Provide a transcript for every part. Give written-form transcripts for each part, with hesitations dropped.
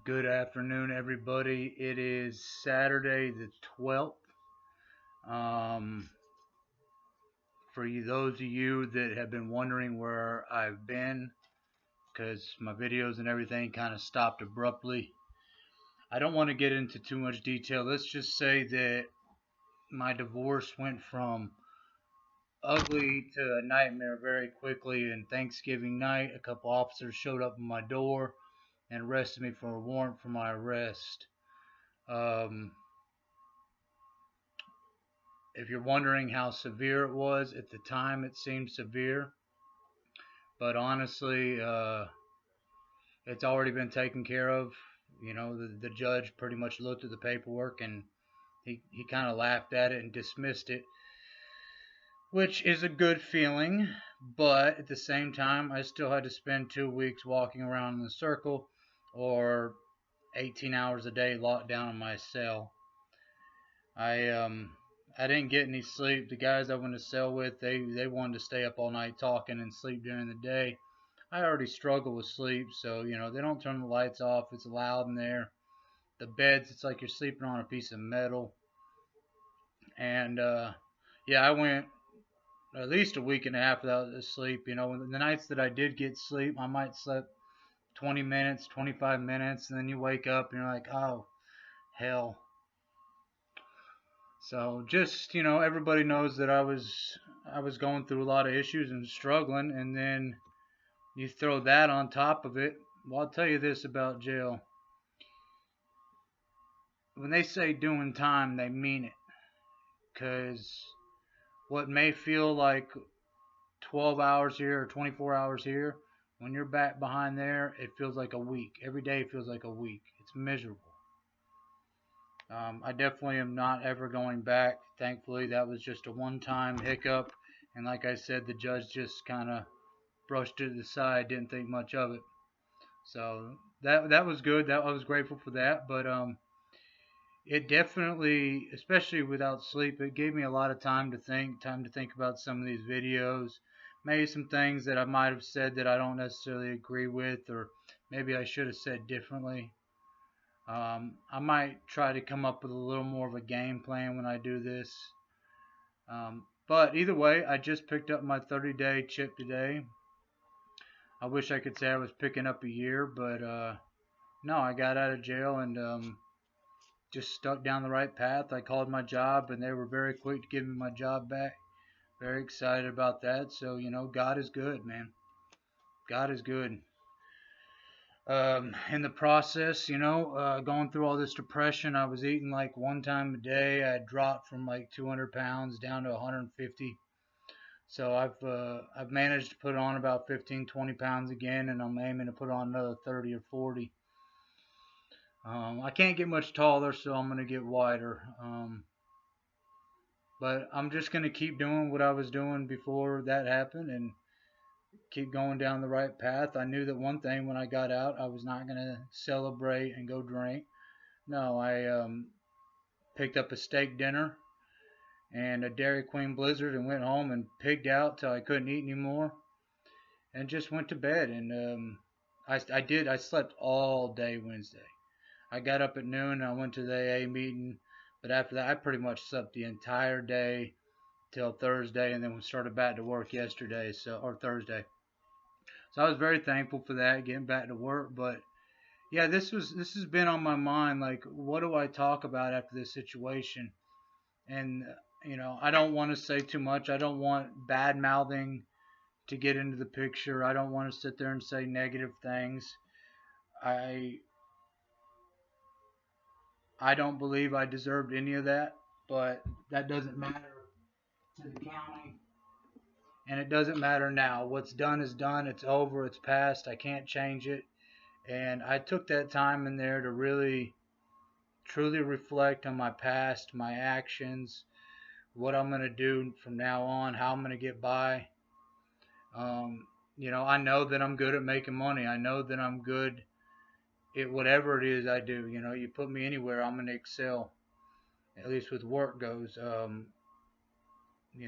Good afternoon, everybody. It is Saturday the 12th. Um, for those of you that have been wondering where I've been, because my videos and everything kind of stopped abruptly, I don't want to get into too much detail. Let's just say that my divorce went from ugly to a nightmare very quickly. And Thanksgiving night, a couple officers showed up at my door and arrested me for a warrant for my arrest. Um, If you're wondering how severe it was, at the time it seemed severe, but honestly, it's already been taken care of. The judge pretty much looked at the paperwork and he kind of laughed at it and dismissed it, which is a good feeling, but at the same time, I still had to spend 2 weeks walking around in a circle or 18 hours a day locked down in my cell. I didn't get any sleep. The guys I went to cell with, they wanted to stay up all night talking and sleep during the day. I already struggle with sleep, so they don't turn the lights off. It's loud in there. The beds, it's like you're sleeping on a piece of metal. And yeah, I went at least a week and a half without sleep. The nights that I did get sleep, I might sleep 20 minutes, 25 minutes, and then you wake up and you're like, oh hell. So just everybody knows that I was going through a lot of issues and struggling, and then you throw that on top of it. Well, I'll tell you this about jail: when they say doing time, they mean it. Cause what may feel like 12 hours here or 24 hours here, when you're back behind there, it feels like a week. Every day feels like a week. It's miserable. I definitely am not ever going back. Thankfully, that was just a one-time hiccup, and like I said, the judge just kind of brushed it aside, didn't think much of it. So that was good. That I was grateful for that, but it definitely, especially without sleep, it gave me a lot of time to think about some of these videos, maybe some things that I might have said that I don't necessarily agree with, or maybe I should have said differently. I might try to come up with a little more of a game plan when I do this. But either way, I just picked up my 30-day chip today. I wish I could say I was picking up a year, but no, I got out of jail and just stuck down the right path. I called my job, and they were very quick to give me my job back. Very excited about that. So, God is good, man. God is good. In the process, going through all this depression, I was eating like one time a day. I dropped from like 200 pounds down to 150. So I've managed to put on about 15, 20 pounds again, and I'm aiming to put on another 30 or 40. I can't get much taller, so I'm gonna get wider. But I'm just gonna keep doing what I was doing before that happened, and keep going down the right path. I knew that one thing when I got out, I was not going to celebrate and go drink. No, I picked up a steak dinner and a Dairy Queen Blizzard and went home and pigged out till I couldn't eat anymore and just went to bed. And I slept all day Wednesday. I got up at noon and I went to the AA meeting, but after that, I pretty much slept the entire day till Thursday, and then we started back to work yesterday, or Thursday. So I was very thankful for that, getting back to work. But yeah, this has been on my mind. Like, what do I talk about after this situation? And I don't want to say too much. I don't want bad mouthing to get into the picture. I don't want to sit there and say negative things. I I don't believe I deserved any of that, but that doesn't matter to the county, and it doesn't matter now. What's done is done. It's over. It's past. I can't change it. And I took that time in there to really, truly reflect on my past, my actions, what I'm going to do from now on, how I'm going to get by. Um, I know that I'm good at making money. I know that I'm good at whatever it is I do. You put me anywhere, I'm going to excel, at least with work goes.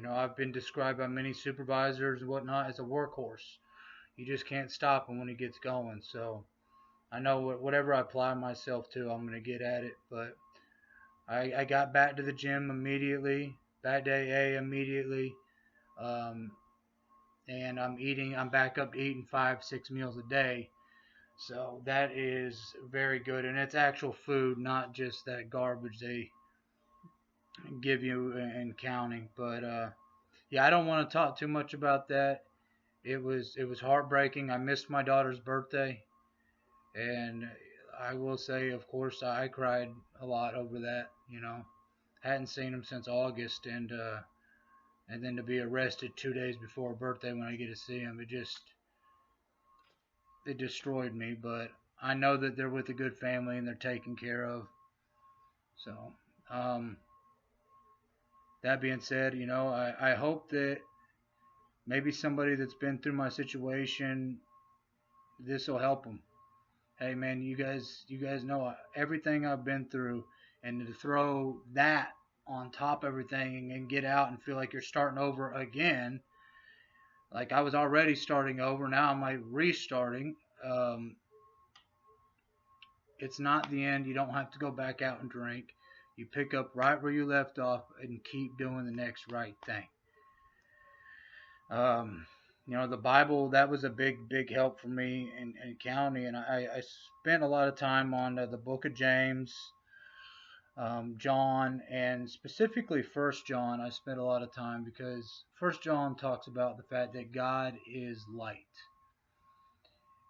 I've been described by many supervisors and whatnot as a workhorse. You just can't stop him when he gets going. So I know whatever I apply myself to, I'm going to get at it. But I got back to the gym immediately, back to AA immediately. Um, and I'm back up to eating 5, 6 meals a day. So that is very good. And it's actual food, not just that garbage they give you and counting. But yeah, I don't want to talk too much about that. It was heartbreaking. I missed my daughter's birthday, and I will say, of course, I cried a lot over that. Hadn't seen him since August, and then to be arrested 2 days before her birthday when I get to see him, it destroyed me. But I know that they're with a good family and they're taken care of. So, um, that being said, I hope that maybe somebody that's been through my situation, this will help them. Hey man, you guys know everything I've been through, and to throw that on top of everything and get out and feel like you're starting over again, like I was already starting over, now I'm like restarting. Um, it's not the end. You don't have to go back out and drink. You pick up right where you left off and keep doing the next right thing. Um, the Bible, that was a big help for me in county, and I spent a lot of time on the book of James, John, and specifically First John. I spent a lot of time because First John talks about the fact that God is light.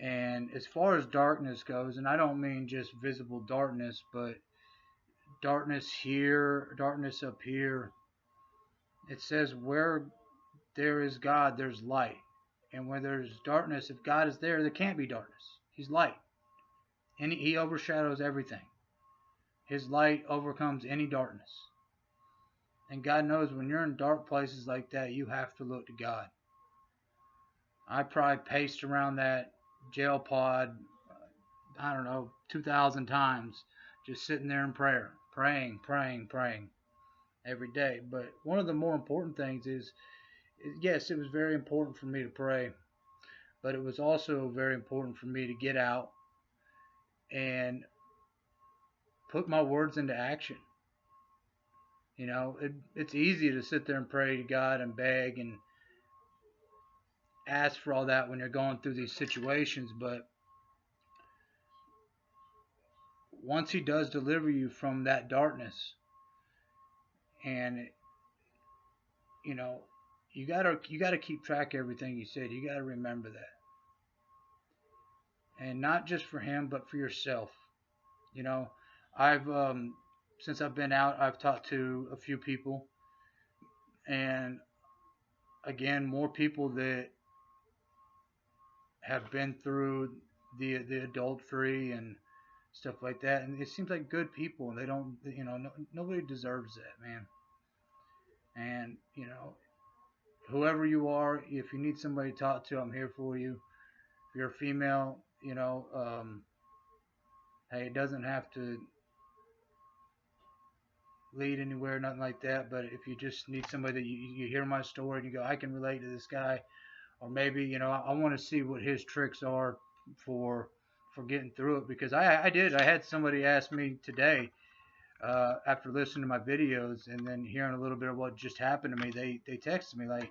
And as far as darkness goes, and I don't mean just visible darkness, but darkness here, darkness up here, it says where there is God, there's light. And where there's darkness, if God is there, there can't be darkness. He's light. And he overshadows everything. His light overcomes any darkness. And God knows when you're in dark places like that, you have to look to God. I probably paced around that jail pod, I don't know, 2,000 times, just sitting there in prayer, praying every day. But one of the more important things is, yes, it was very important for me to pray, but it was also very important for me to get out and put my words into action. It's easy to sit there and pray to God and beg and ask for all that when you're going through these situations, but once He does deliver you from that darkness, and you know, you gotta keep track of everything you said. You gotta remember that, and not just for Him, but for yourself. You know, I've since I've been out, I've talked to a few people, and again, more people that have been through the adultery and stuff like that, and it seems like good people, and they don't, nobody deserves that, man. And whoever you are, if you need somebody to talk to, I'm here for you. If you're a female, hey, it doesn't have to lead anywhere, nothing like that. But if you just need somebody that you hear my story and you go, I can relate to this guy, or maybe I want to see what his tricks are for getting through it, because I did. I had somebody ask me today, after listening to my videos and then hearing a little bit of what just happened to me. They texted me like,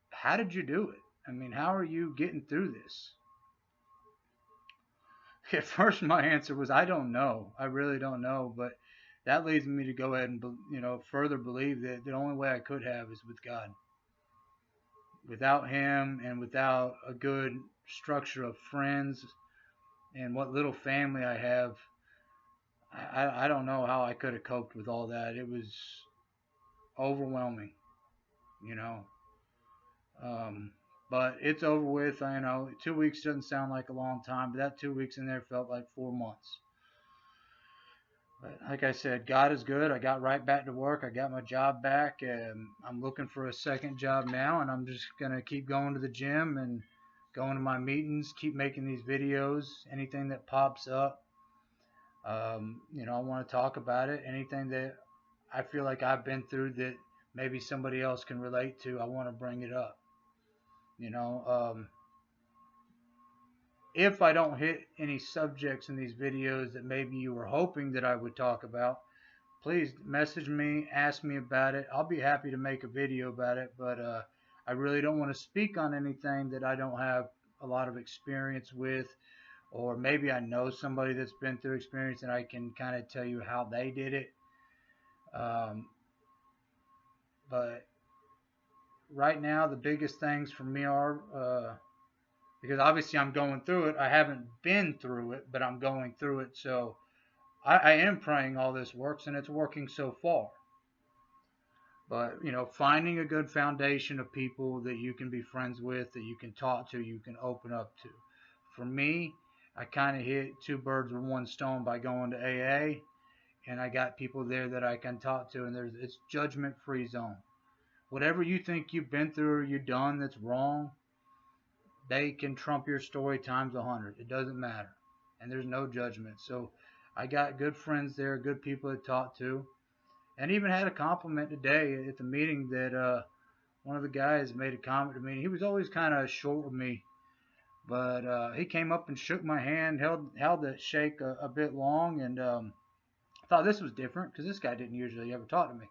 how did you do it? I mean, how are you getting through this? At first, my answer was, I don't know. I really don't know. But that leads me to go ahead and further believe that the only way I could have is with God. Without Him and without a good structure of friends and what little family I have, I don't know how I could have coped with all that. It was overwhelming, you know. Um, but it's over with. I know 2 weeks doesn't sound like a long time, but that 2 weeks in there felt like 4 months. But like I said, God is good. I got right back to work. I got my job back, and I'm looking for a second job now. And I'm just gonna keep going to the gym and going to my meetings, keep making these videos. Anything that pops up, I want to talk about it. Anything that I feel like I've been through that maybe somebody else can relate to, I want to bring it up. You know, if I don't hit any subjects in these videos that maybe you were hoping that I would talk about, please message me, ask me about it. I'll be happy to make a video about it, but I really don't want to speak on anything that I don't have a lot of experience with, or maybe I know somebody that's been through experience and I can kind of tell you how they did it. Um, but right now, the biggest things for me are because obviously I'm going through it. I haven't been through it, but I'm going through it. So I am praying all this works, and it's working so far. But finding a good foundation of people that you can be friends with, that you can talk to, you can open up to. For me, I kind of hit two birds with one stone by going to AA, and I got people there that I can talk to, and it's judgment-free zone. Whatever you think you've been through or you've done that's wrong, they can trump your story times 100. It doesn't matter, and there's no judgment. So I got good friends there, good people to talk to, and even had a compliment today at the meeting that one of the guys made a comment to me. He was always kind of short with me, but he came up and shook my hand, held the shake a bit long, and I thought this was different because this guy didn't usually ever talk to me.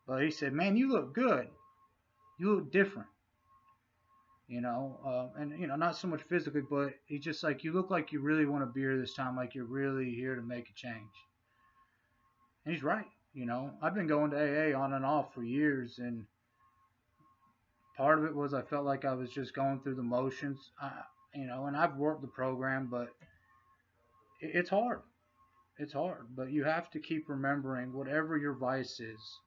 But he said, "Man, you look good. You look different." And not so much physically, but he's just like, you look like you really want to be here this time, like you're really here to make a change. And he's right. I've been going to AA on and off for years, and part of it was I felt like I was just going through the motions. And I've worked the program, but it's hard. It's hard, but you have to keep remembering whatever your vice is,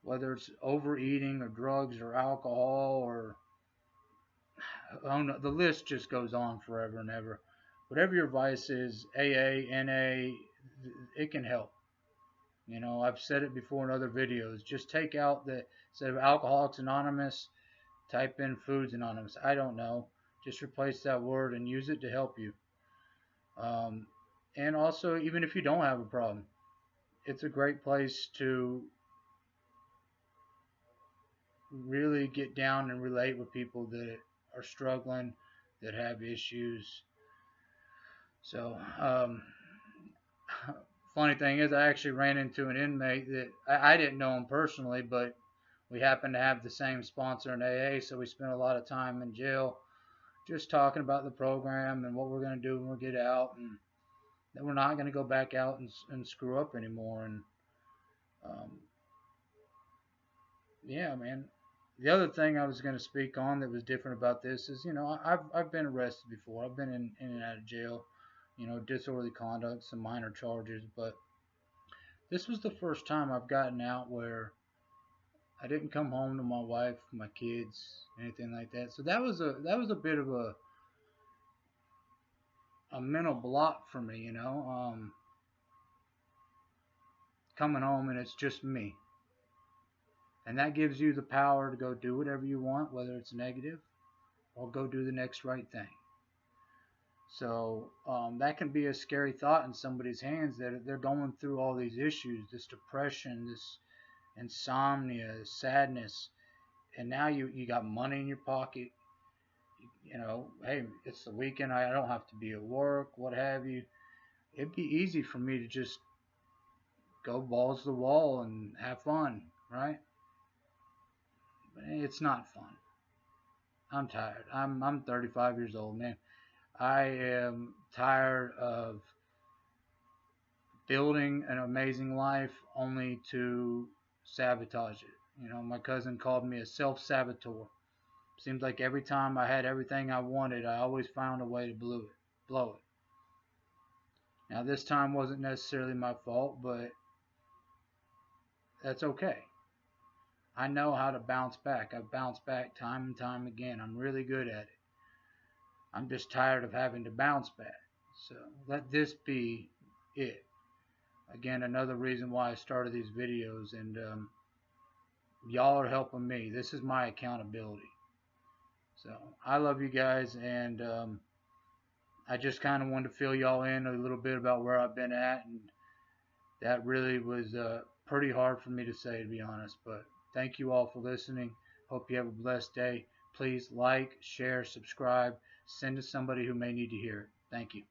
whether it's overeating or drugs or alcohol or oh no, the list just goes on forever and ever. Whatever your vice is, AA, NA, it can help. I've said it before in other videos. Just take out instead of Alcoholics Anonymous, type in Foods Anonymous. I don't know. Just replace that word and use it to help you. And also, even if you don't have a problem, it's a great place to really get down and relate with people that are struggling, that have issues. So, funny thing is, I actually ran into an inmate that I didn't know him personally, but we happened to have the same sponsor in AA, so we spent a lot of time in jail just talking about the program and what we're going to do when we get out, and that we're not going to go back out and screw up anymore. And yeah, man. The other thing I was going to speak on that was different about this is, I've been arrested before. I've been in and out of jail, disorderly conduct, some minor charges, but this was the first time I've gotten out where I didn't come home to my wife, my kids, anything like that. So that was a bit of a mental block for me, coming home and it's just me. And that gives you the power to go do whatever you want, whether it's negative or go do the next right thing. So that can be a scary thought in somebody's hands that they're going through all these issues, this depression, this insomnia, this sadness, and now you got money in your pocket. Hey, it's the weekend. I don't have to be at work, what have you. It'd be easy for me to just go balls to the wall and have fun, right? But it's not fun. I'm tired. I'm 35 years old, man. I am tired of building an amazing life only to sabotage it. My cousin called me a self-saboteur. Seems like every time I had everything I wanted, I always found a way to blow it. Now this time wasn't necessarily my fault, but that's okay. I know how to bounce back. I've bounced back time and time again. I'm really good at it. I'm just tired of having to bounce back. So let this be it. Again, another reason why I started these videos, and y'all are helping me. This is my accountability. So I love you guys, and I just kind of wanted to fill y'all in a little bit about where I've been at, and that really was pretty hard for me to say, to be honest. But thank you all for listening. Hope you have a blessed day. Please like, share, subscribe. send to somebody who may need to hear it. Thank you.